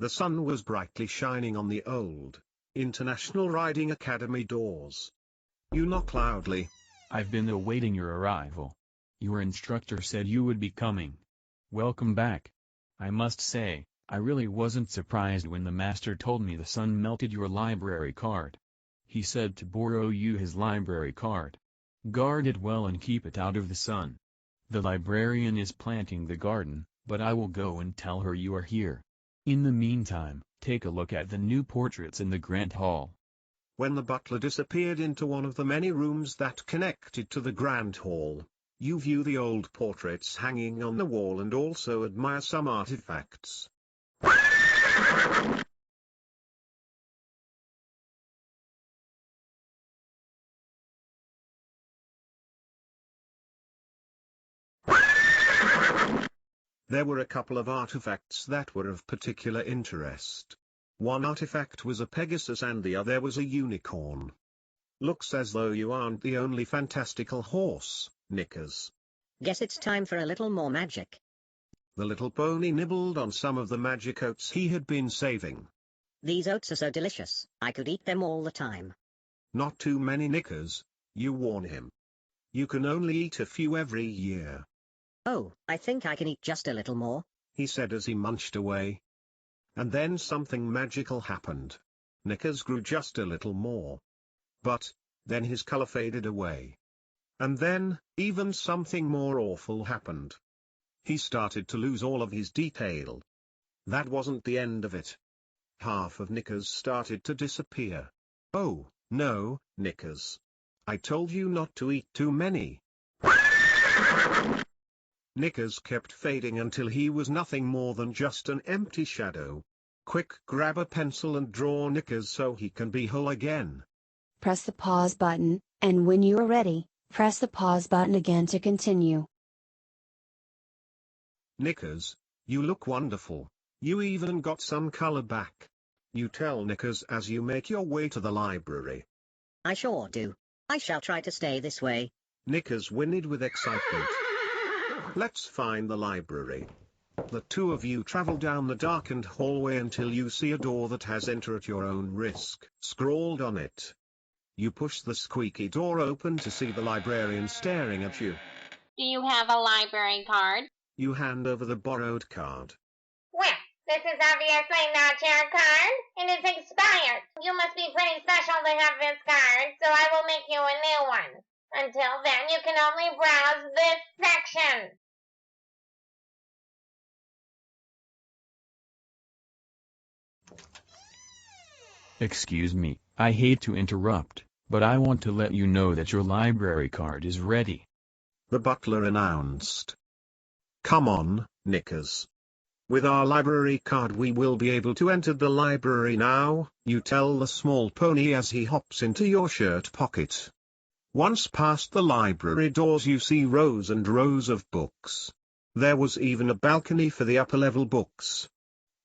The sun was brightly shining on the old International Riding Academy doors. You knock loudly. I've been awaiting your arrival. Your instructor said you would be coming. Welcome back. I must say, I really wasn't surprised when the master told me the sun melted your library card. He said to borrow you his library card. Guard it well and keep it out of the sun. The librarian is planting the garden, but I will go and tell her you are here. In the meantime, take a look at the new portraits in the Grand Hall. When the butler disappeared into one of the many rooms that connected to the Grand Hall, you view the old portraits hanging on the wall and also admire some artifacts. There were a couple of artifacts that were of particular interest. One artifact was a Pegasus and the other was a unicorn. Looks as though you aren't the only fantastical horse, Knickers. Guess it's time for a little more magic. The little pony nibbled on some of the magic oats he had been saving. These oats are so delicious, I could eat them all the time. Not too many, Knickers, you warn him. You can only eat a few every year. Oh, I think I can eat just a little more, he said as he munched away. And then something magical happened. Knickers grew just a little more. But then his color faded away. And then, even something more awful happened. He started to lose all of his detail. That wasn't the end of it. Half of Knickers started to disappear. Oh, no, Knickers. I told you not to eat too many. Knickers kept fading until he was nothing more than just an empty shadow. Quick, grab a pencil and draw Knickers so he can be whole again. Press the pause button, and when you are ready, press the pause button again to continue. Knickers, you look wonderful. You even got some color back. You tell Knickers as you make your way to the library. I sure do. I shall try to stay this way. Knickers whinnied with excitement. Let's find the library. The two of you travel down the darkened hallway until you see a door that has "Enter at your own risk" scrawled on it. You push the squeaky door open to see the librarian staring at you. Do you have a library card? You hand over the borrowed card. Well, this is obviously not your card. It is expired. You must be pretty special to have this card, so I will make you a new one. Until then, you can only browse this section. Excuse me, I hate to interrupt, but I want to let you know that your library card is ready. The butler announced. Come on, Knickers. With our library card we will be able to enter the library now, you tell the small pony as he hops into your shirt pocket. Once past the library doors you see rows and rows of books. There was even a balcony for the upper-level books.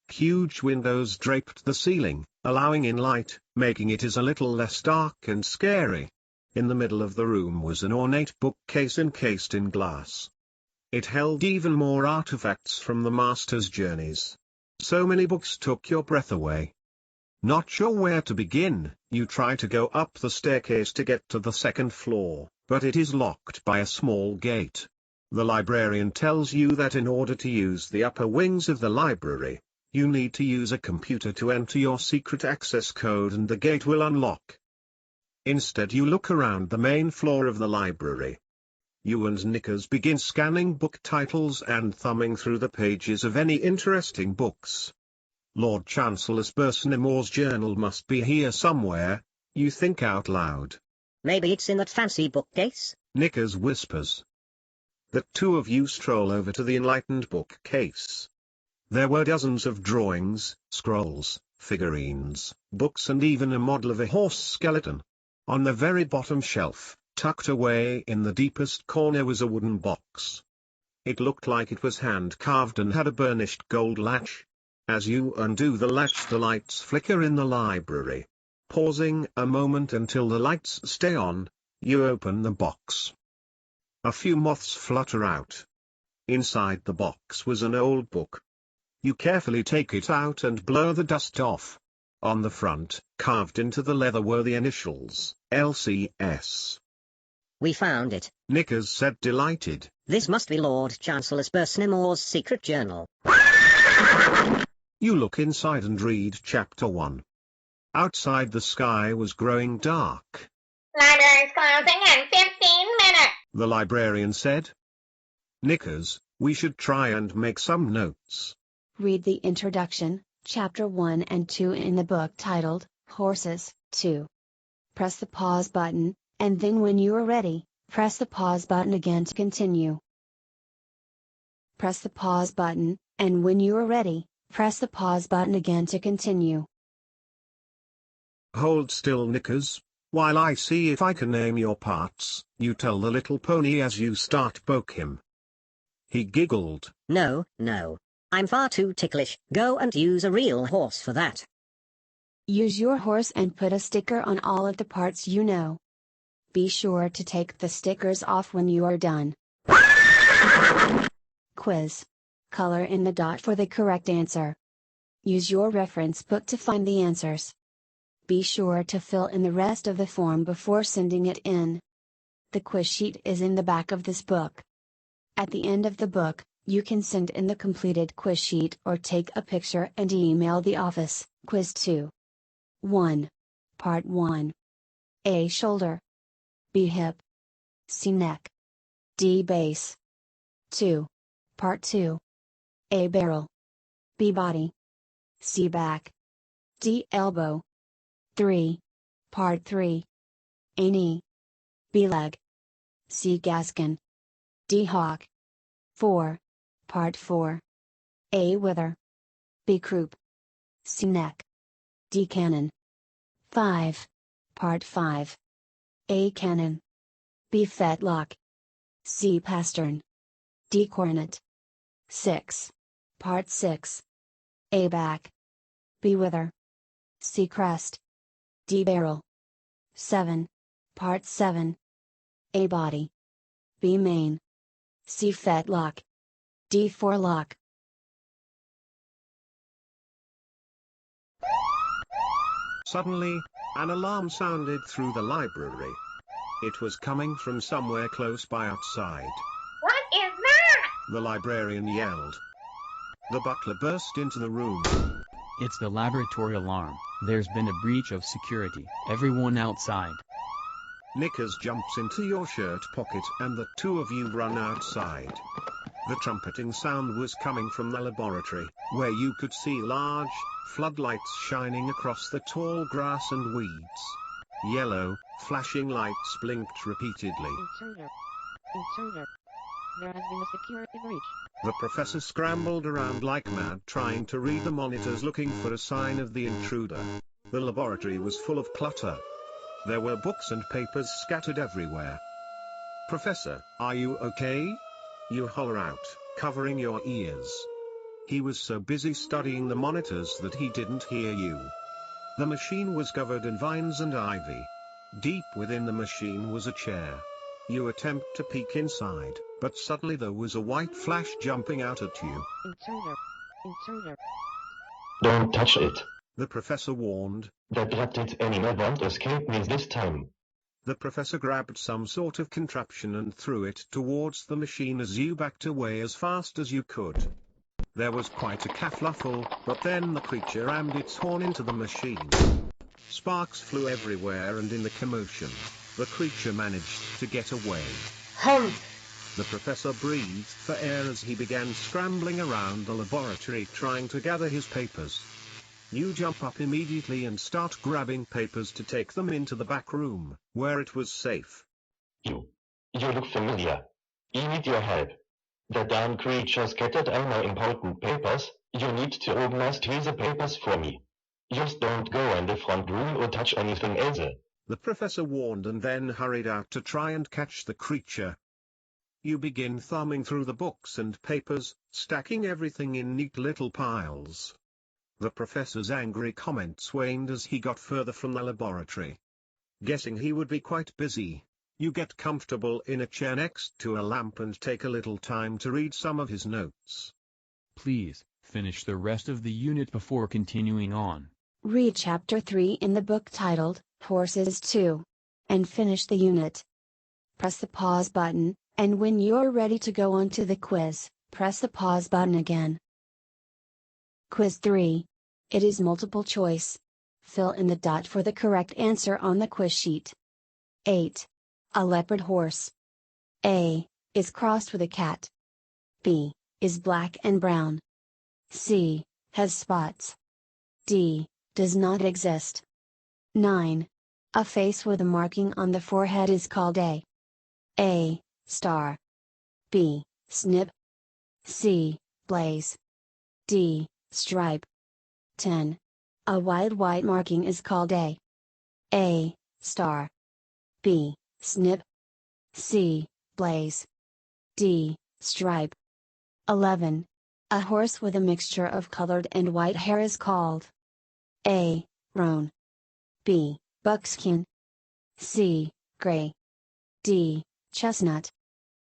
Huge windows draped the ceiling, allowing in light, making it a little less dark and scary. In the middle of the room was an ornate bookcase encased in glass. It held even more artifacts from the master's journeys. So many books took your breath away. Not sure where to begin, you try to go up the staircase to get to the second floor, but it is locked by a small gate. The librarian tells you that in order to use the upper wings of the library, you need to use a computer to enter your secret access code and the gate will unlock. Instead you look around the main floor of the library. You and Knickers begin scanning book titles and thumbing through the pages of any interesting books. Lord Chancellor Spursnimore's journal must be here somewhere, you think out loud. Maybe it's in that fancy bookcase? Knickers whispers. The two of you stroll over to the enlightened bookcase. There were dozens of drawings, scrolls, figurines, books and even a model of a horse skeleton. On the very bottom shelf, tucked away in the deepest corner was a wooden box. It looked like it was hand-carved and had a burnished gold latch. As you undo the latch the lights flicker in the library. Pausing a moment until the lights stay on, you open the box. A few moths flutter out. Inside the box was an old book. You carefully take it out and blow the dust off. On the front, carved into the leather were the initials, LCS. We found it. Knickers said, delighted. This must be Lord Chancellor Spursnimore's secret journal. You look inside and read chapter 1. Outside the sky was growing dark. Library's closing in 15 minutes. The librarian said. Knickers, we should try and make some notes. Read the introduction, chapter 1 and 2 in the book titled, Horses, 2. Press the pause button, and then when you are ready, press the pause button again to continue. Press the pause button, and when you are ready, press the pause button again to continue. Hold still, Knickers, while I see if I can name your parts. You tell the little pony as you start poke him. He giggled. No, no. I'm far too ticklish. Go and use a real horse for that. Use your horse and put a sticker on all of the parts you know. Be sure to take the stickers off when you are done. Quiz. Color in the dot for the correct answer. Use your reference book to find the answers. Be sure to fill in the rest of the form before sending it in. The quiz sheet is in the back of this book. At the end of the book, you can send in the completed quiz sheet or take a picture and email the office. Quiz 2. 1. Part 1. A. Shoulder. B. Hip. C. Neck. D. Base. 2. Part 2. A. Barrel. B. Body. C. Back. D. Elbow. 3. Part 3. A. Knee. B. Leg. C. Gaskin. D. Hock. 4. Part 4. A. Wither. B. Croup. C. Neck. D. Cannon. 5. Part 5. A. Cannon. B. Fetlock. C. Pastern. D. Cornet. 6. Part 6. A. Back. B. Wither. C. Crest. D. Barrel. 7. Part 7. A. Body. B. Mane. C. Fetlock. D. Forelock. Suddenly, an alarm sounded through the library. It was coming from somewhere close by outside. What is that? The librarian yelled. The butler burst into the room. It's the laboratory alarm. There's been a breach of security. Everyone outside. Knickers jumps into your shirt pocket and the two of you run outside. The trumpeting sound was coming from the laboratory, where you could see large floodlights shining across the tall grass and weeds. Yellow, flashing lights blinked repeatedly. Intruder. Intruder. There has been a security breach. The professor scrambled around like mad trying to read the monitors looking for a sign of the intruder. The laboratory was full of clutter. There were books and papers scattered everywhere. Professor, are you okay? You holler out, covering your ears. He was so busy studying the monitors that he didn't hear you. The machine was covered in vines and ivy. Deep within the machine was a chair. You attempt to peek inside, but suddenly there was a white flash jumping out at you. Intruder. Intruder. Don't touch it. The professor warned. That rapid animal won't escape me this time. The professor grabbed some sort of contraption and threw it towards the machine as you backed away as fast as you could. There was quite a kerfuffle, but then the creature rammed its horn into the machine. Sparks flew everywhere and in the commotion, the creature managed to get away. Hooves. The professor breathed for air as he began scrambling around the laboratory trying to gather his papers. You jump up immediately and start grabbing papers to take them into the back room, where it was safe. You look familiar. I need your help. The darn creature scattered all my important papers. You need to organize the papers for me. Just don't go in the front room or touch anything else. The professor warned and then hurried out to try and catch the creature. You begin thumbing through the books and papers, stacking everything in neat little piles. The professor's angry comments waned as he got further from the laboratory. Guessing he would be quite busy, you get comfortable in a chair next to a lamp and take a little time to read some of his notes. Please, Finish the rest of the unit before continuing on. Read Chapter 3 in the book titled, Horses 2. And finish the unit. Press the pause button, and when you're ready to go on to the quiz, press the pause button again. Quiz 3. It is multiple choice. Fill in the dot for the correct answer on the quiz sheet. 8. A leopard horse. A. Is crossed with a cat. B. Is black and brown. C. Has spots. D. Does not exist. 9. A face with a marking on the forehead is called a star. B. Snip. C. Blaze. D. Stripe. 10. A wide white marking is called a star. B. Snip. C. Blaze. D. Stripe. 11. A horse with a mixture of colored and white hair is called a roan. B. Buckskin. C. Gray. D. Chestnut.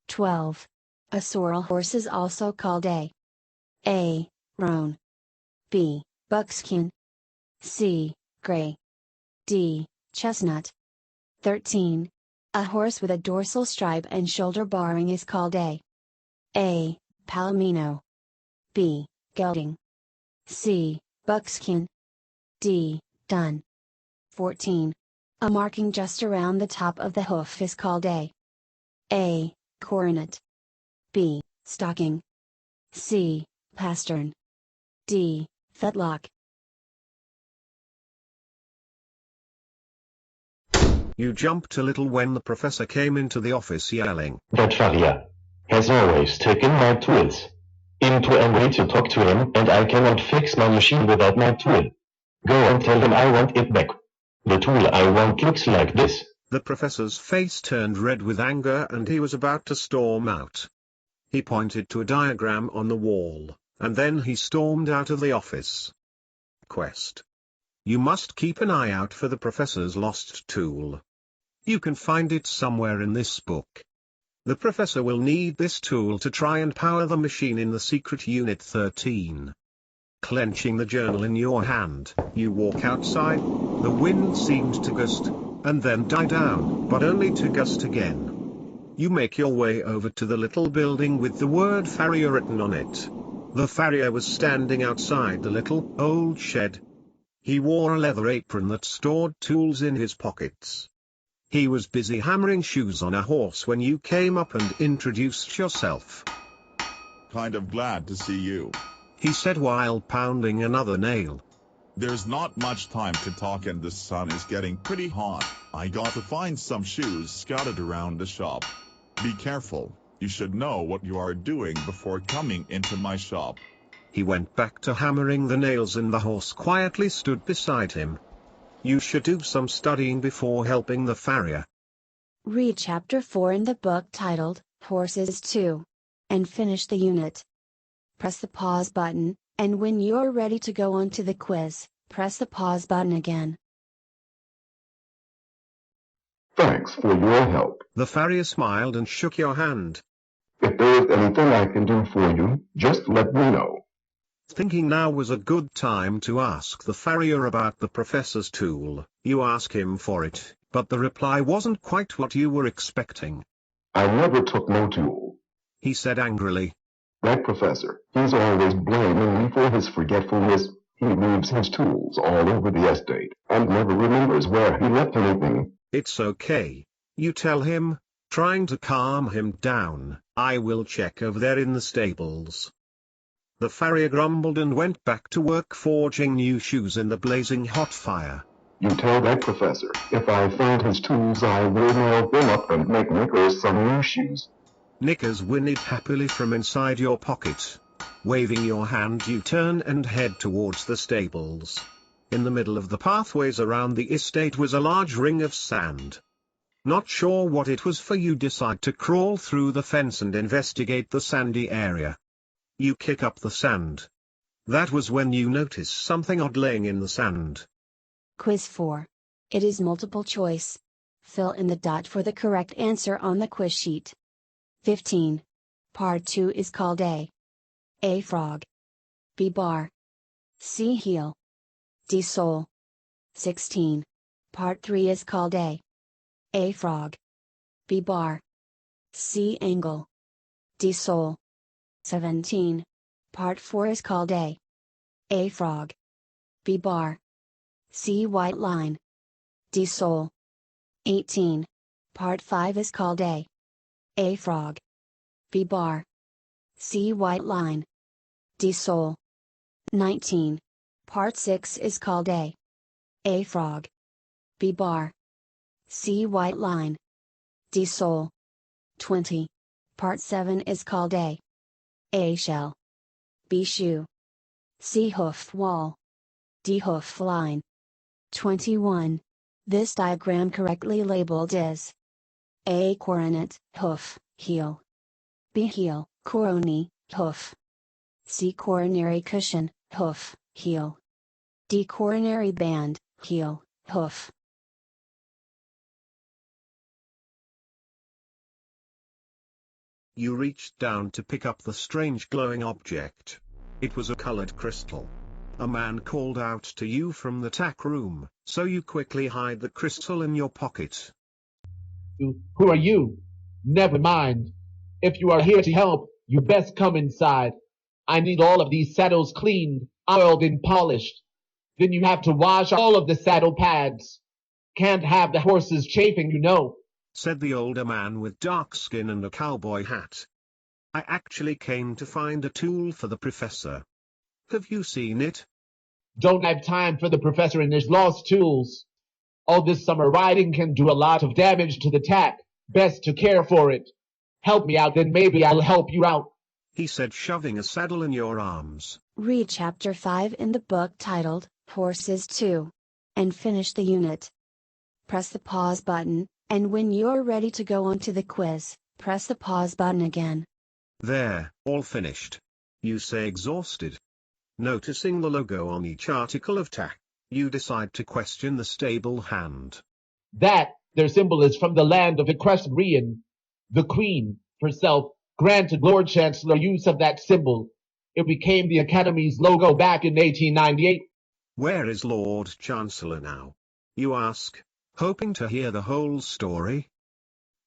12. A sorrel horse is also called a roan. B. Buckskin. C. Gray. D. Chestnut. 13. A horse with a dorsal stripe and shoulder barring is called a palomino. B. Gelding. C. Buckskin. D. Dun. 14. A marking just around the top of the hoof is called a coronet. B. Stocking. C. Pastern. D. Fetlock. You jumped a little when the professor came into the office yelling, That farrier has always taken my tools. I'm too angry to talk to him, and I cannot fix my machine without my tool. Go and tell him I want it back. The tool I want looks like this. The professor's face turned red with anger and he was about to storm out. He pointed to a diagram on the wall, and then he stormed out of the office. Quest. You must keep an eye out for the professor's lost tool. You can find it somewhere in this book. The professor will need this tool to try and power the machine in the secret Unit 13. Clenching the journal in your hand, you walk outside. The wind seemed to gust, and then die down, but only to gust again. You make your way over to the little building with the word farrier written on it. The farrier was standing outside the little, old shed. He wore a leather apron that stored tools in his pockets. He was busy hammering shoes on a horse when you came up and introduced yourself. Kind of glad to see you. He said while pounding another nail. There's not much time to talk and the sun is getting pretty hot. I got to find some shoes scattered around the shop. Be careful, you should know what you are doing before coming into my shop. He went back to hammering the nails and the horse quietly stood beside him. You should do some studying before helping the farrier. Read Chapter 4 in the book titled, Horses 2. And finish the unit. Press the pause button, and when you're ready to go on to the quiz, press the pause button again. Thanks for your help. The farrier smiled and shook your hand. If there is anything I can do for you, just let me know. Thinking now was a good time to ask the farrier about the professor's tool, you ask him for it, but the reply wasn't quite what you were expecting. I never took no tool. He said angrily. That professor, he's always blaming me for his forgetfulness. He leaves his tools all over the estate, and never remembers where he left anything. It's okay. You tell him, trying to calm him down, I will check over there in the stables. The farrier grumbled and went back to work forging new shoes in the blazing hot fire. You tell that professor, if I find his tools I will nail them up and make Knickers some new shoes. Knickers whinnied happily from inside your pocket. Waving your hand you turn and head towards the stables. In the middle of the pathways around the estate was a large ring of sand. Not sure what it was for, you decide to crawl through the fence and investigate the sandy area. You kick up the sand. That was when you notice something odd laying in the sand. Quiz 4. It is multiple choice. Fill in the dot for the correct answer on the quiz sheet. 15. Part 2 is called a frog. B bar. C heel. D sole. 16. Part 3 is called A. A frog. B bar. C angle. D sole. 17. Part 4 is called A. A frog. B bar. C white line. D sole. 18. Part 5 is called A. A frog. B bar. C white line. D sole. 19. Part 6 is called A. A frog. B bar. C white line. D sole. 20. Part 7 is called A. A shell. B shoe. C hoof wall. D hoof line. 21. This diagram correctly labeled is A coronet, hoof, heel. B heel, corony, hoof. C coronary cushion, hoof, heel. D coronary band, heel, hoof. You reached down to pick up the strange glowing object. It was a colored crystal. A man called out to you from the tack room, so you quickly hide the crystal in your pocket. Who are you? Never mind. If you are here to help, you best come inside. I need all of these saddles cleaned, oiled, and polished. Then you have to wash all of the saddle pads. Can't have the horses chafing, you know, said the older man with dark skin and a cowboy hat. I actually came to find a tool for the professor. Have you seen it? Don't have time for the professor and his lost tools. All this summer riding can do a lot of damage to the tack. Best to care for it. Help me out, then maybe I'll help you out, he said, shoving a saddle in your arms. Read chapter 5 in the book titled, Horses 2. And finish the unit. Press the pause button, and when you're ready to go on to the quiz, press the pause button again. There, all finished. You say exhausted. Noticing the logo on each article of tack, you decide to question the stable hand. That, their symbol is from the land of Equestrian. The Queen, herself, granted Lord Chancellor use of that symbol. It became the Academy's logo back in 1898. Where is Lord Chancellor now? You ask, hoping to hear the whole story.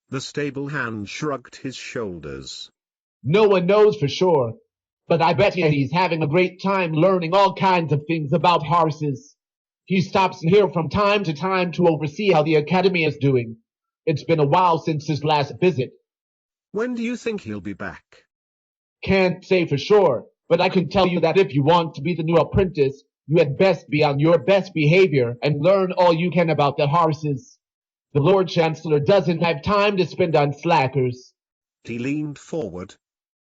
The stable hand shrugged his shoulders. No one knows for sure, but I bet you he's having a great time learning all kinds of things about horses. He stops here from time to time to oversee how the Academy is doing. It's been a while since his last visit. When do you think he'll be back? Can't say for sure, but I can tell you that if you want to be the new apprentice, you had best be on your best behavior and learn all you can about the horses. The Lord Chancellor doesn't have time to spend on slackers. He leaned forward.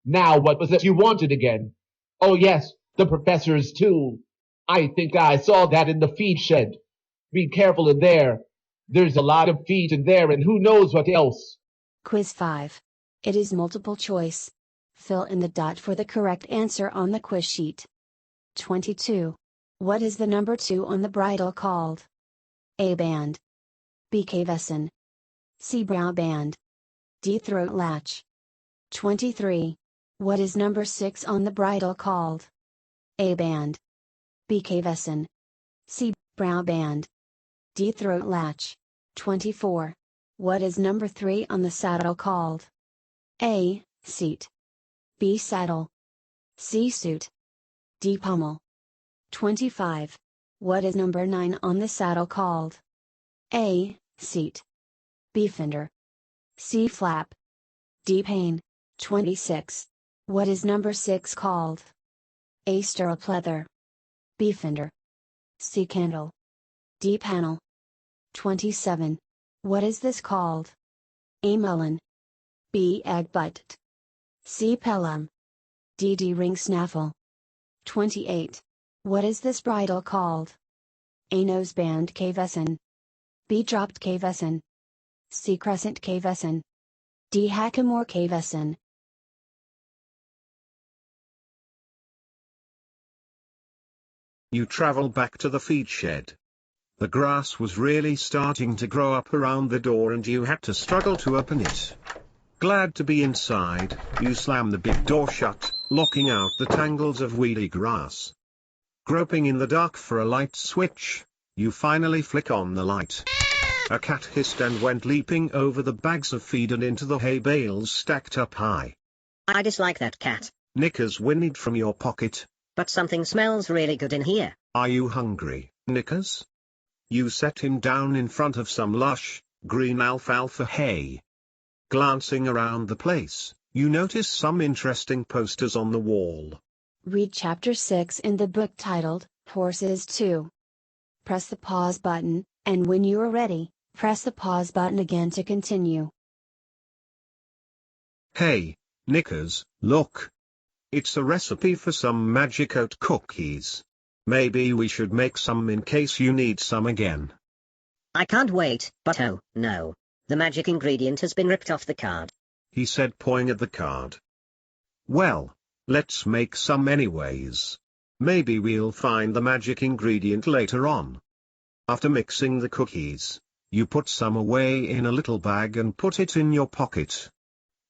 Now what was it you wanted again? Oh yes, the professor's tool. I think I saw that in the feed shed. Be careful in there. There's a lot of feed in there and who knows what else. Quiz 5. It is multiple choice. Fill in the dot for the correct answer on the quiz sheet. 22. What is the number 2 on the bridle called? A band. B cavesson. C brow band. D throat latch. 23. What is number 6 on the bridle called? A band. B cavesson. C brow band. D throat latch. 24. What is number 3 on the saddle called? A seat. B saddle. C suit. D pommel. 25. What is number 9 on the saddle called? A seat. B fender. C flap. D pane. 26. What is number 6 called? A stirrup leather. B fender. C candle. D panel. 27. What is this called? A melon. B egg butted. C pelham. D ring snaffle. 28. What is this bridle called? A noseband cavesson. B dropped cavesson. C crescent cavesson. D hackamore cavesson. You travel back to the feed shed. The grass was really starting to grow up around the door and you had to struggle to open it. Glad to be inside, you slam the big door shut, locking out the tangles of weedy grass. Groping in the dark for a light switch, you finally flick on the light. A cat hissed and went leaping over the bags of feed and into the hay bales stacked up high. I dislike that cat. Knickers whinnied from your pocket. But something smells really good in here. Are you hungry, Knickers? You set him down in front of some lush, green alfalfa hay. Glancing around the place, you notice some interesting posters on the wall. Read Chapter 6 in the book titled, Horses 2. Press the pause button, and when you are ready, press the pause button again to continue. Hey, Knickers, look. It's a recipe for some magic oat cookies. Maybe we should make some in case you need some again. I can't wait, but oh, no. The magic ingredient has been ripped off the card. He said, pointing at the card. Well, let's make some anyways. Maybe we'll find the magic ingredient later on. After mixing the cookies, you put some away in a little bag and put it in your pocket.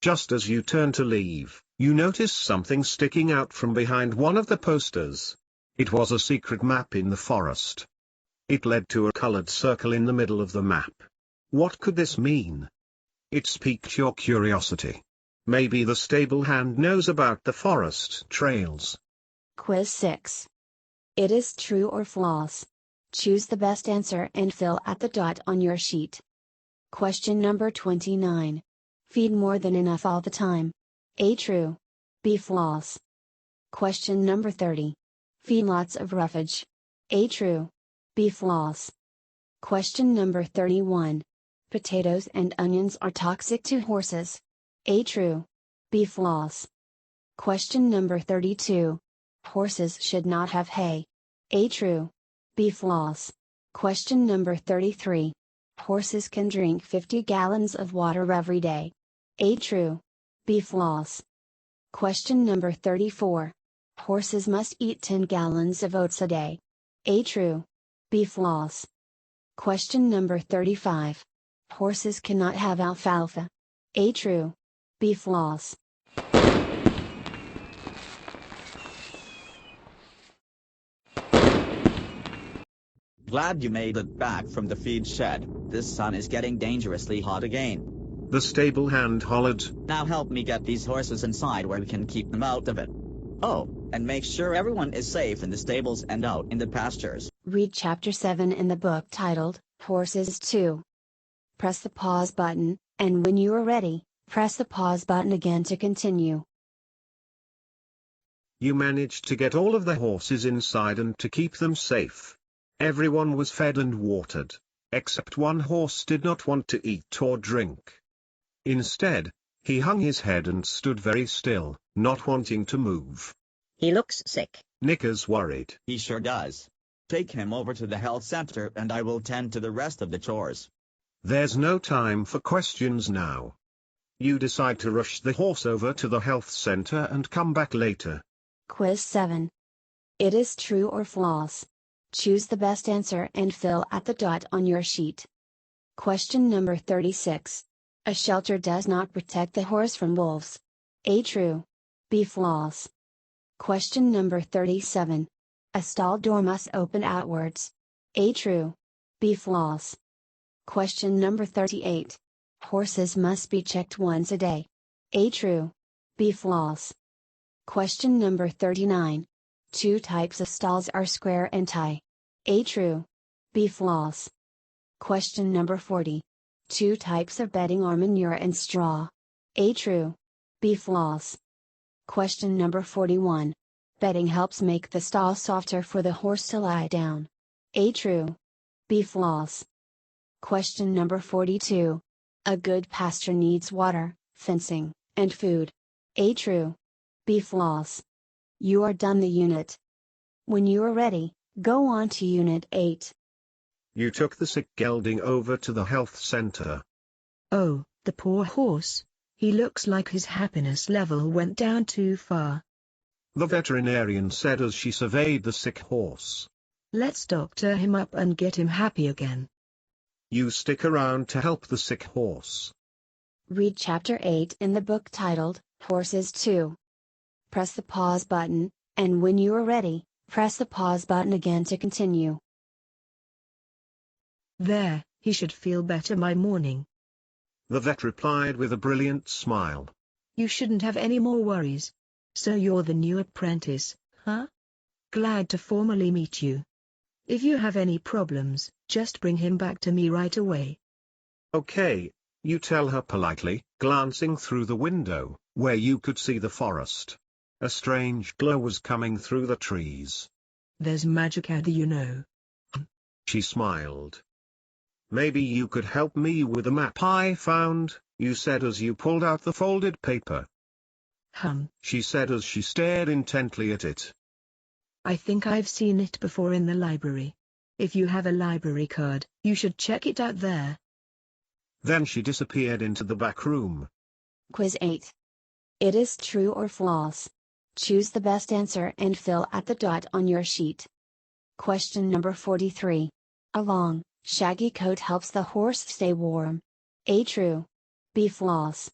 Just as you turn to leave, you notice something sticking out from behind one of the posters. It was a secret map in the forest. It led to a colored circle in the middle of the map. What could this mean? It's piqued your curiosity. Maybe the stable hand knows about the forest trails. Quiz 6. It is true or false. Choose the best answer and fill at the dot on your sheet. Question number 29. Feed more than enough all the time. A true. B false. Question number 30. Feed lots of roughage. A true. B false. Question number 31. Potatoes and onions are toxic to horses. A true. B false. Question number 32. Horses should not have hay. A true. B false. Question number 33. Horses can drink 50 gallons of water every day. A true. B false. Question number 34. Horses must eat 10 gallons of oats a day. A true. B false. Question number 35. Horses cannot have alfalfa. A true. B false. Glad you made it back from the feed shed. This sun is getting dangerously hot again. The stable hand hollered. Now help me get these horses inside where we can keep them out of it. Oh, and make sure everyone is safe in the stables and out in the pastures. Read Chapter 7 in the book titled, Horses 2. Press the pause button, and when you are ready, press the pause button again to continue. You managed to get all of the horses inside and to keep them safe. Everyone was fed and watered, except one horse did not want to eat or drink. Instead, he hung his head and stood very still, not wanting to move. He looks sick. Knickers worried. He sure does. Take him over to the health center and I will tend to the rest of the chores. There's no time for questions now. You decide to rush the horse over to the health center and come back later. Quiz 7. It is true or false. Choose the best answer and fill at the dot on your sheet. Question number 36. A shelter does not protect the horse from wolves. A true. B false. Question number 37. A stall door must open outwards. A true. B false. Question number 38. Horses must be checked once a day. A true. B false. Question number 39. Two types of stalls are square and tie. A true. B false. Question number 40. Two types of bedding are manure and straw. A true. B false. Question number 41. Bedding helps make the stall softer for the horse to lie down. A true. B false. Question number 42. A good pasture needs water, fencing, and food. A true. B false. You are done the unit. When you are ready, go on to Unit 8. You took the sick gelding over to the health center. Oh, the poor horse. He looks like his happiness level went down too far. The veterinarian said as she surveyed the sick horse. Let's doctor him up and get him happy again. You stick around to help the sick horse. Read Chapter 8 in the book titled, Horses 2. Press the pause button, and when you are ready, press the pause button again to continue. There, he should feel better by morning. The vet replied with a brilliant smile. You shouldn't have any more worries. So you're the new apprentice, huh? Glad to formally meet you. If you have any problems, just bring him back to me right away. Okay, you tell her politely, glancing through the window, where you could see the forest. A strange glow was coming through the trees. There's magic out there, you know. She smiled. Maybe you could help me with the map I found, you said as you pulled out the folded paper. She said as she stared intently at it. I think I've seen it before in the library. If you have a library card, you should check it out there. Then she disappeared into the back room. Quiz 8. It is true or false. Choose the best answer and fill at the dot on your sheet. Question number 43. A long, shaggy coat helps the horse stay warm. A true. B false.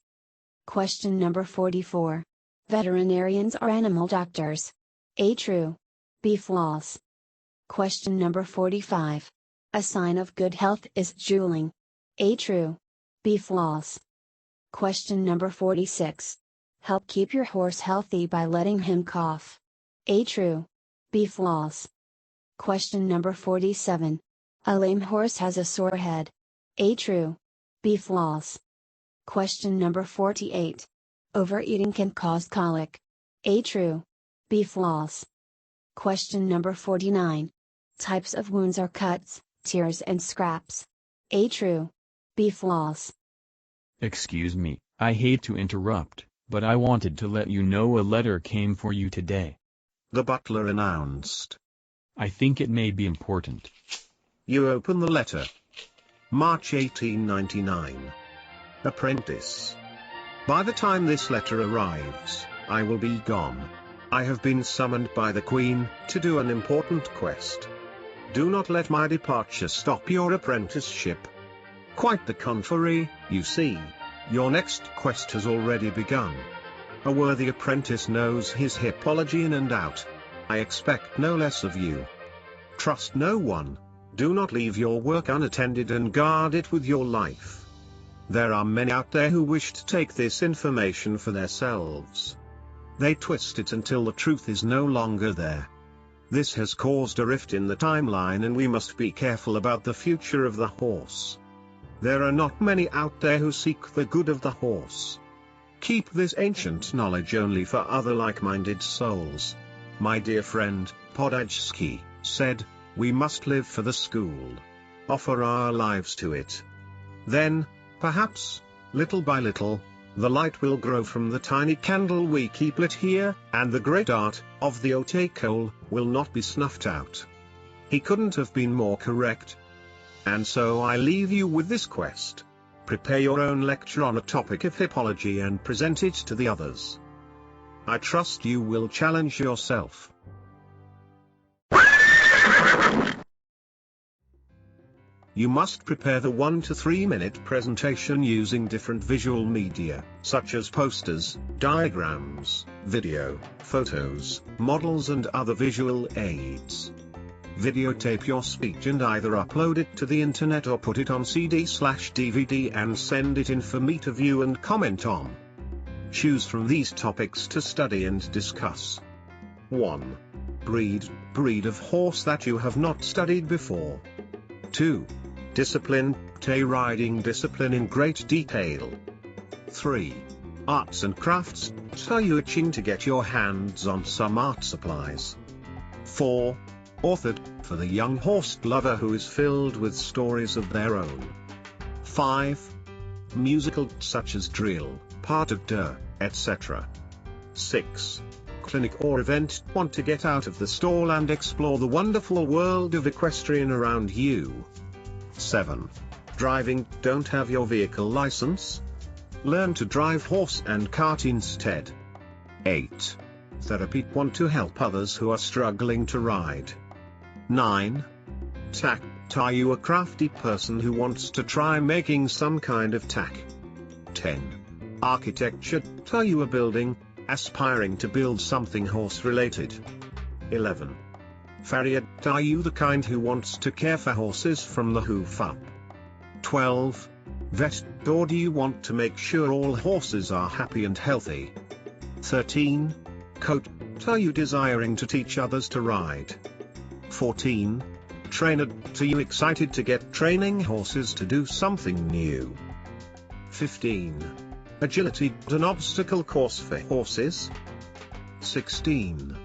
Question number 44. Veterinarians are animal doctors. A true. B false. Question number 45. A sign of good health is drooling. A true. B false. Question number 46. Help keep your horse healthy by letting him cough. A true. B false. Question number 47. A lame horse has a sore head. A true. B false. Question number 48. Overeating can cause colic. A true. B false. Question number 49. Types of wounds are cuts, tears and scraps. A true. B false. Excuse me, I hate to interrupt, but I wanted to let you know a letter came for you today. The butler announced. I think it may be important. You open the letter. March 1899. Apprentice. By the time this letter arrives, I will be gone. I have been summoned by the Queen to do an important quest. Do not let my departure stop your apprenticeship. Quite the contrary, you see. Your next quest has already begun. A worthy apprentice knows his hippology in and out. I expect no less of you. Trust no one. Do not leave your work unattended and guard it with your life. There are many out there who wish to take this information for themselves. They twist it until the truth is no longer there. This has caused a rift in the timeline and we must be careful about the future of the horse. There are not many out there who seek the good of the horse. Keep this ancient knowledge only for other like-minded souls. My dear friend, Podajski, said, we must live for the school. Offer our lives to it. Then, perhaps, little by little, the light will grow from the tiny candle we keep lit here, and the great art of the haute école will not be snuffed out. He couldn't have been more correct. And so I leave you with this quest. Prepare your own lecture on a topic of hippology and present it to the others. I trust you will challenge yourself. You must prepare the 1 to 3 minute presentation using different visual media, such as posters, diagrams, video, photos, models and other visual aids. Videotape your speech and either upload it to the internet or put it on CD/DVD and send it in for me to view and comment on. Choose from these topics to study and discuss. 1. Breed of horse that you have not studied before. 2. Discipline, riding discipline in great detail. 3. Arts and crafts, are you itching to get your hands on some art supplies? 4. Authored, for the young horse lover who is filled with stories of their own. 5. Musical, such as drill, part of etc. 6. Clinic or event, want to get out of the stall and explore the wonderful world of equestrian around you. 7. Driving, don't have your vehicle license? Learn to drive horse and cart instead. 8. Therapy, want to help others who are struggling to ride. 9. Tack, are you a crafty person who wants to try making some kind of tack? 10. Architecture. Are you a building, aspiring to build something horse related? 11. Farrier. Are you the kind who wants to care for horses from the hoof up? 12. Vet. Or do you want to make sure all horses are happy and healthy? 13. Coach. Are you desiring to teach others to ride? 14. Trainer. Are you excited to get training horses to do something new? 15. Agility. An obstacle course for horses? 16.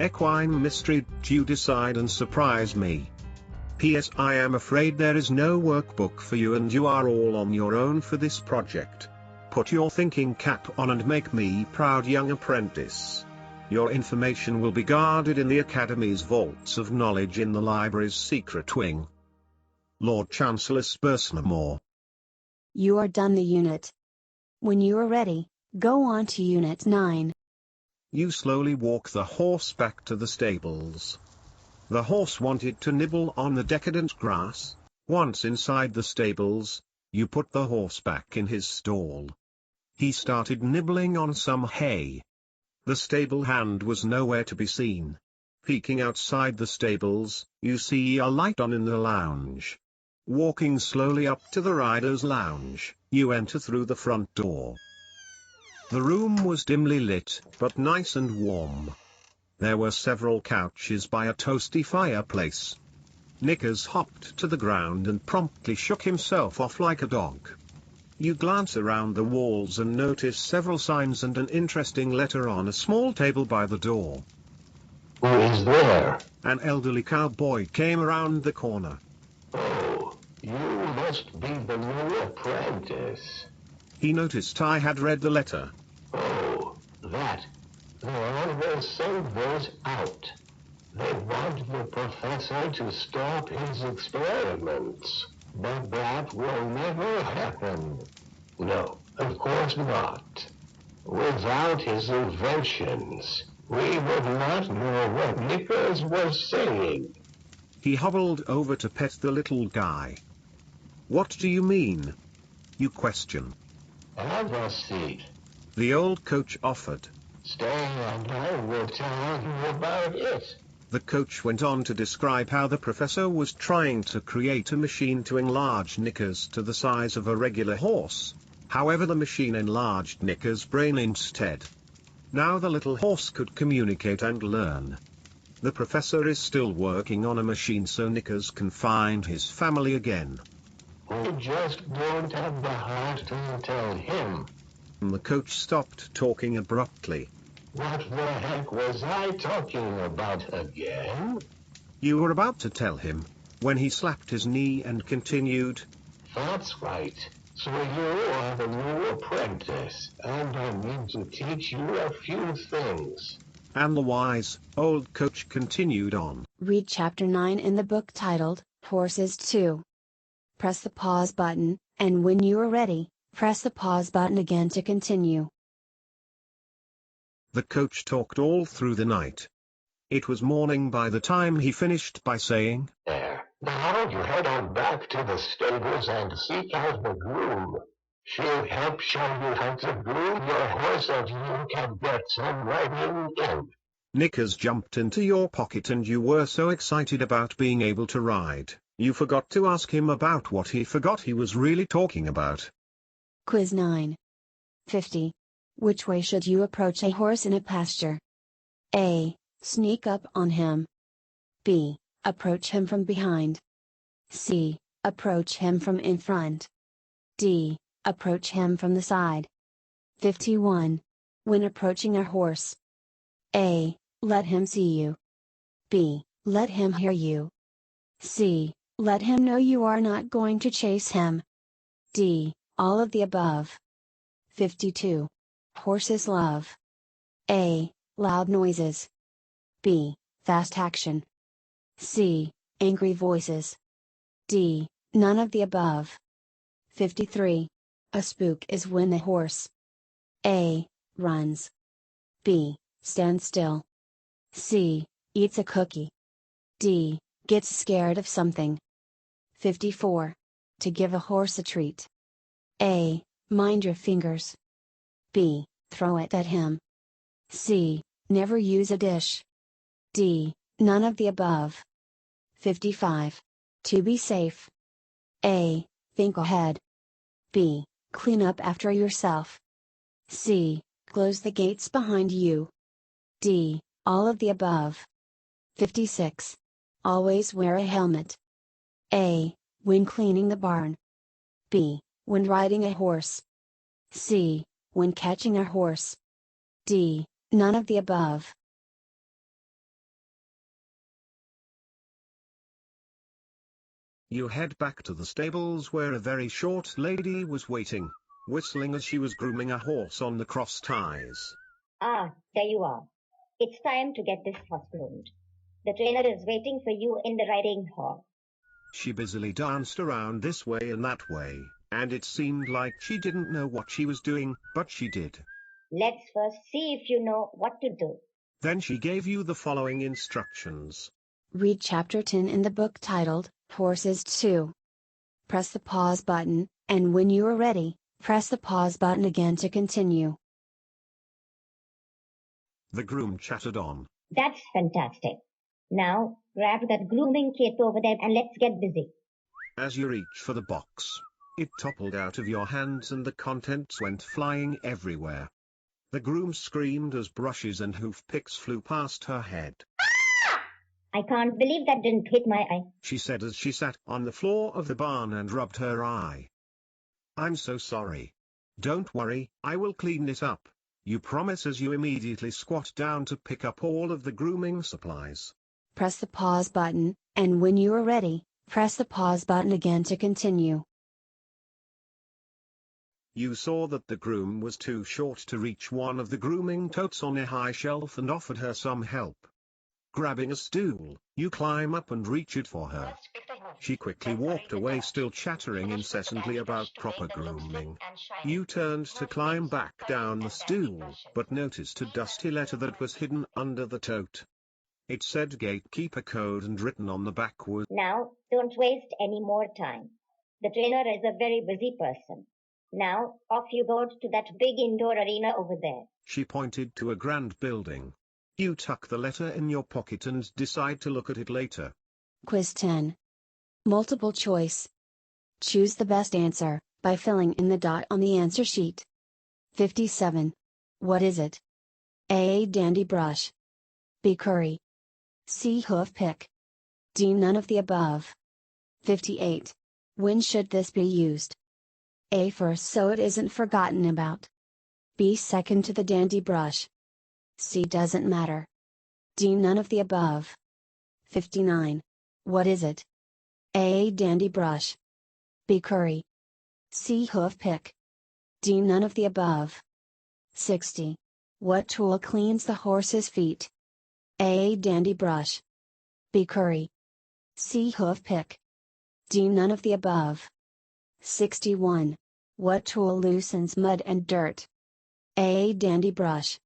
Equine mystery. You decide and surprise me. P.S. I am afraid there is no workbook for you and you are all on your own for this project. Put your thinking cap on and make me proud, young apprentice. Your information will be guarded in the Academy's vaults of knowledge in the library's secret wing. Lord Chancellor Spursmore. You are done the unit. When you are ready, go on to Unit 9. You slowly walk the horse back to the stables. The horse wanted to nibble on the decadent grass. Once inside the stables, you put the horse back in his stall. He started nibbling on some hay. The stable hand was nowhere to be seen. Peeking outside the stables, you see a light on in the lounge. Walking slowly up to the rider's lounge, you enter through the front door. The room was dimly lit, but nice and warm. There were several couches by a toasty fireplace. Knickers hopped to the ground and promptly shook himself off like a dog. You glance around the walls and notice several signs and an interesting letter on a small table by the door. Who is there? An elderly cowboy came around the corner. Oh, you must be the new apprentice. He noticed I had read the letter. Oh, that. They always send those out. They want the professor to stop his experiments. But that will never happen. No, of course not. Without his inventions, we would not know what Knickers was saying. He hobbled over to pet the little guy. What do you mean? You question. Have a seat. The old coach offered. Stay and I will tell you about it. The coach went on to describe how the professor was trying to create a machine to enlarge Knickers to the size of a regular horse. However, the machine enlarged Knickers' brain instead. Now the little horse could communicate and learn. The professor is still working on a machine so Knickers can find his family again. We just don't have the heart to tell him. The coach stopped talking abruptly. What the heck was I talking about again? You were about to tell him, when he slapped his knee and continued. That's right. So you are the new apprentice, and I need to teach you a few things. And the wise, old coach continued on. Read Chapter 9 in the book titled, Horses 2. Press the pause button, and when you are ready, press the pause button again to continue. The coach talked all through the night. It was morning by the time he finished by saying, There. Now you head on back to the stables and seek out the groom. She'll help show you how to groom your horse and you can get some riding in. Knickers jumped into your pocket and you were so excited about being able to ride, you forgot to ask him about what he forgot he was really talking about. Quiz 9. 50. Which way should you approach a horse in a pasture? A. Sneak up on him. B. Approach him from behind. C. Approach him from in front. D. Approach him from the side. 51. When approaching a horse. A. Let him see you. B. Let him hear you. C. Let him know you are not going to chase him. D. All of the above. 52. Horses love. A. Loud noises. B. Fast action. C. Angry voices. D. None of the above. 53. A spook is when the horse A. Runs. B. Stands still. C. Eats a cookie. D. Gets scared of something. 54. To give a horse a treat. A. Mind your fingers. B. Throw it at him. C. Never use a dish. D. None of the above. 55. To be safe. A. Think ahead. B. Clean up after yourself. C. Close the gates behind you. D. All of the above. 56. Always wear a helmet. A. When cleaning the barn. B. When riding a horse. C. When catching a horse. D. None of the above. You head back to the stables where a very short lady was waiting, whistling as she was grooming a horse on the cross ties. Ah, there you are. It's time to get this horse groomed. The trainer is waiting for you in the riding hall. She busily danced around this way and that way, and it seemed like she didn't know what she was doing, but she did. Let's first see if you know what to do. Then she gave you the following instructions. Read chapter 10 in the book titled, Horses 2. Press the pause button, and when you are ready, press the pause button again to continue. The groom chattered on. That's fantastic. Now, grab that grooming kit over there and let's get busy. As you reach for the box, it toppled out of your hands and the contents went flying everywhere. The groom screamed as brushes and hoof picks flew past her head. I can't believe that didn't hit my eye, she said as she sat on the floor of the barn and rubbed her eye. I'm so sorry. Don't worry, I will clean it up. You promise as you immediately squat down to pick up all of the grooming supplies. Press the pause button, and when you are ready, press the pause button again to continue. You saw that the groom was too short to reach one of the grooming totes on a high shelf and offered her some help. Grabbing a stool, you climb up and reach it for her. She quickly walked away, still chattering incessantly about proper grooming. You turned to climb back down the stool, but noticed a dusty letter that was hidden under the tote. It said gatekeeper code and written on the back was, Now, don't waste any more time. The trainer is a very busy person. Now, off you go to that big indoor arena over there. She pointed to a grand building. You tuck the letter in your pocket and decide to look at it later. Quiz 10. Multiple choice. Choose the best answer, by filling in the dot on the answer sheet. 57. What is it? A. Dandy brush. B. Curry. C. Hoof pick. D. None of the above. 58. When should this be used? A. First so it isn't forgotten about. B. Second to the dandy brush. C. Doesn't matter. D. None of the above. 59. What is it? A. Dandy brush. B. Curry. C. Hoof pick. D. None of the above. 60. What tool cleans the horse's feet? A. Dandy brush. B. Curry. C. Hoof pick. D. None of the above. 61. What tool loosens mud and dirt? A. Dandy brush.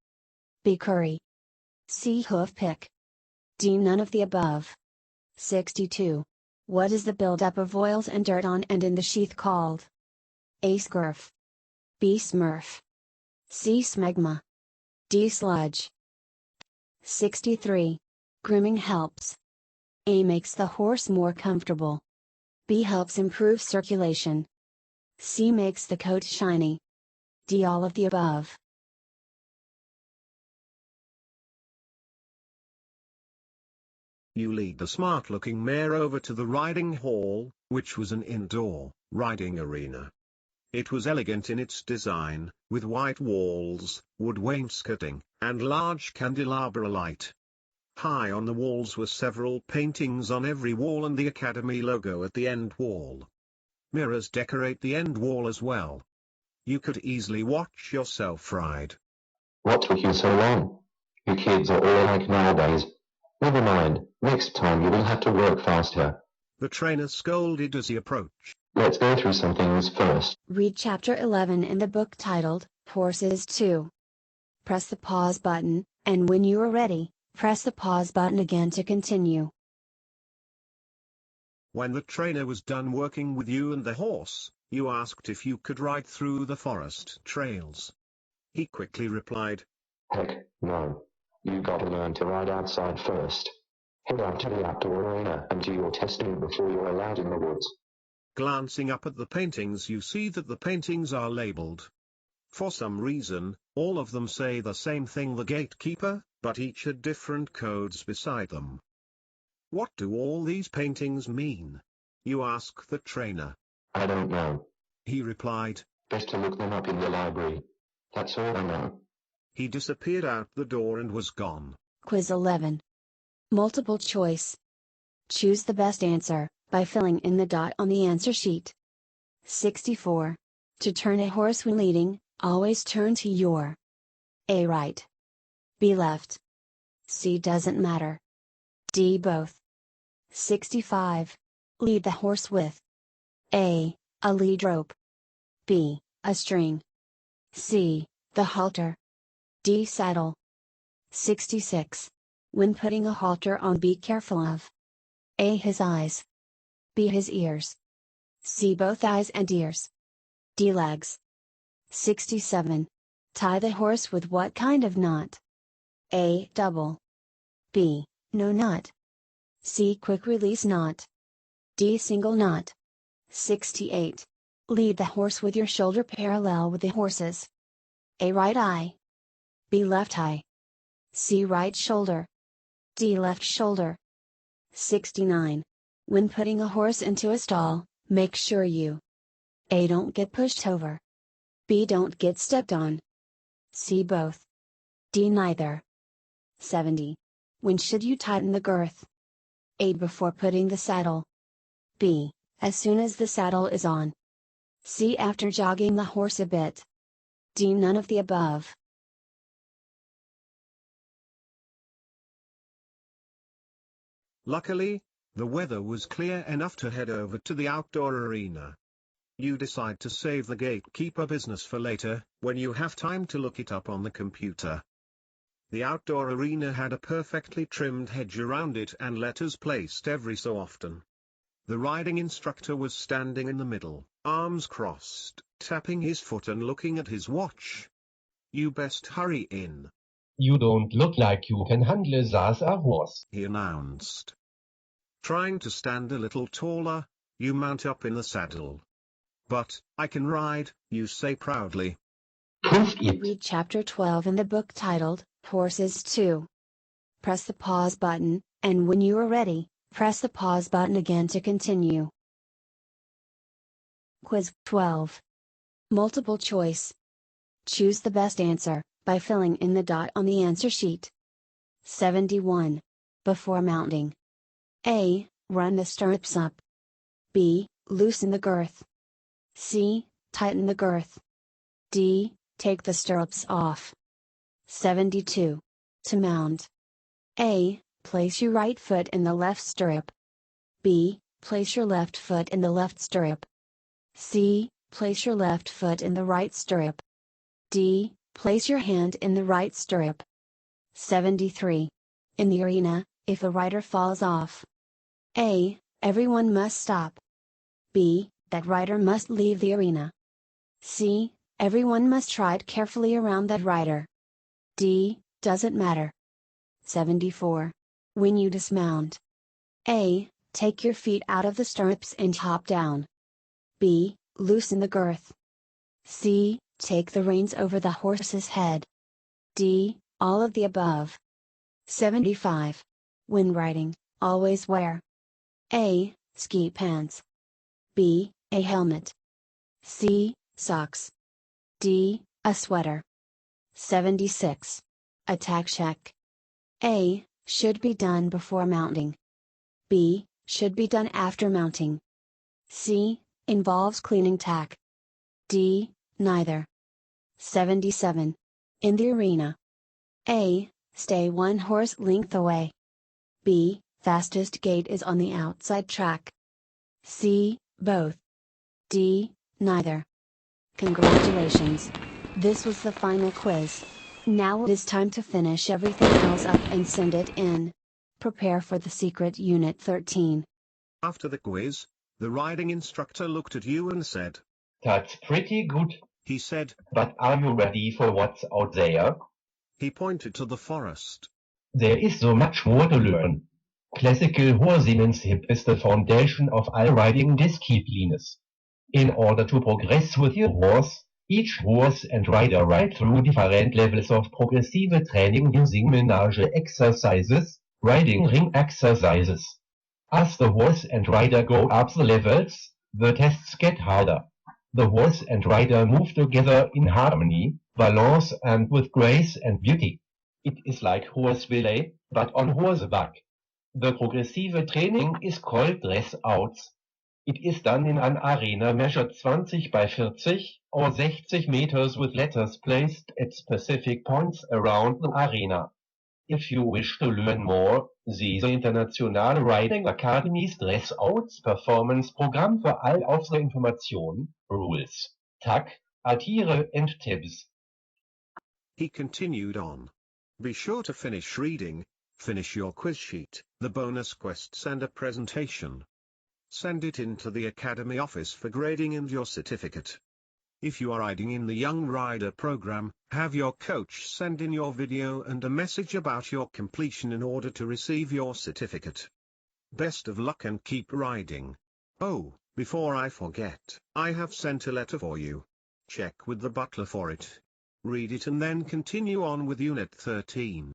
B. Curry. C. Hoof pick. D. None of the above. 62. What is the buildup of oils and dirt on and in the sheath called? A. Scurf. B. Smurf. C. Smegma. D. Sludge. 63. Grooming helps. A. Makes the horse more comfortable. B. Helps improve circulation. C. Makes the coat shiny. D. All of the above. You lead the smart-looking mare over to the riding hall, which was an indoor riding arena. It was elegant in its design, with white walls, wood wainscoting, and large candelabra light. High on the walls were several paintings on every wall and the Academy logo at the end wall. Mirrors decorate the end wall as well. You could easily watch yourself ride. What took you so long? You kids are all like nowadays. Never mind, next time you will have to work faster. The trainer scolded as he approached. Let's go through some things first. Read chapter 11 in the book titled, Horses 2. Press the pause button, and when you are ready, press the pause button again to continue. When the trainer was done working with you and the horse, you asked if you could ride through the forest trails. He quickly replied, Heck, no. You gotta learn to ride outside first. Head out to the outdoor arena and do your testing before you're allowed in the woods. Glancing up at the paintings, you see that the paintings are labeled. For some reason, all of them say the same thing, the gatekeeper, but each had different codes beside them. What do all these paintings mean? You ask the trainer. I don't know. He replied, Best to look them up in the library. That's all I know. He disappeared out the door and was gone. Quiz 11. Multiple choice. Choose the best answer by filling in the dot on the answer sheet. 64. To turn a horse when leading, always turn to your A right, B left, C doesn't matter, D both. 65. Lead the horse with A lead rope, B a string, C the halter, D saddle. 66. When putting a halter on, be careful of A his eyes, B his ears, C both eyes and ears, D legs. 67. Tie the horse with what kind of knot? A double, B no knot, C quick release knot, D single knot. 68. Lead the horse with your shoulder parallel with the horse's A right eye, B left eye, C right shoulder, D left shoulder. 69. When putting a horse into a stall, make sure you A don't get pushed over, B don't get stepped on, C both, D neither. 70. When should you tighten the girth? A before putting the saddle, B as soon as the saddle is on, C after jogging the horse a bit, D none of the above. Luckily, the weather was clear enough to head over to the outdoor arena. You decide to save the gatekeeper business for later, when you have time to look it up on the computer. The outdoor arena had a perfectly trimmed hedge around it and letters placed every so often. The riding instructor was standing in the middle, arms crossed, tapping his foot and looking at his watch. You best hurry in. You don't look like you can handle a horse, he announced. Trying to stand a little taller, you mount up in the saddle. But, I can ride, you say proudly. Read chapter 12 in the book titled, Horses 2. Press the pause button, and when you are ready, press the pause button again to continue. Quiz 12. Multiple choice. Choose the best answer, by filling in the dot on the answer sheet. 71. Before mounting. A. Run the stirrups up. B. Loosen the girth. C. Tighten the girth. D. Take the stirrups off. 72. To mount. A. Place your right foot in the left stirrup. B. Place your left foot in the left stirrup. C. Place your left foot in the right stirrup. D. Place your hand in the right stirrup. 73. In the arena, if a rider falls off. A. Everyone must stop. B. That rider must leave the arena. C. Everyone must ride carefully around that rider. D. Doesn't matter. 74. When you dismount. A. Take your feet out of the stirrups and hop down. B. Loosen the girth. C. Take the reins over the horse's head. D. All of the above. 75. When riding, always wear A. Ski pants. B. A helmet. C. Socks. D. A sweater. 76. Attack check. A. Should be done before mounting. B. Should be done after mounting. C. Involves cleaning tack. D. Neither. 77. In the arena. A. Stay one horse length away. B. Fastest gate is on the outside track. C. Both. D. Neither. Congratulations! This was the final quiz. Now it is time to finish everything else up and send it in. Prepare for the secret Unit 13. After the quiz, the riding instructor looked at you and said, "That's pretty good," he said. "but are you ready for what's out there?" He pointed to the forest. "There is so much more to learn. Classical Horsemanship is the foundation of all riding disciplines. In order to progress with your horse, each horse and rider ride through different levels of progressive training using menage exercises, riding ring exercises. As the horse and rider go up the levels, the tests get harder. The horse and rider move together in harmony, balance and with grace and beauty. It is like horse ballet, but on horseback. The progressive training is called dress-outs. It is done in an arena measured 20 by 40 or 60 meters with letters placed at specific points around the arena. If you wish to learn more, see the Internationale Riding Academy's Dress-Outs Performance Programm für all unsere Informationen, Rules, Tack, Attire and Tips. He continued on. Be sure to finish reading, finish your quiz sheet, the bonus quests and a presentation. Send it in to the Academy office for grading and your certificate. If you are riding in the Young Rider program, have your coach send in your video and a message about your completion in order to receive your certificate. Best of luck and keep riding. Oh, before I forget, I have sent a letter for you. Check with the butler for it. Read it and then continue on with Unit 13.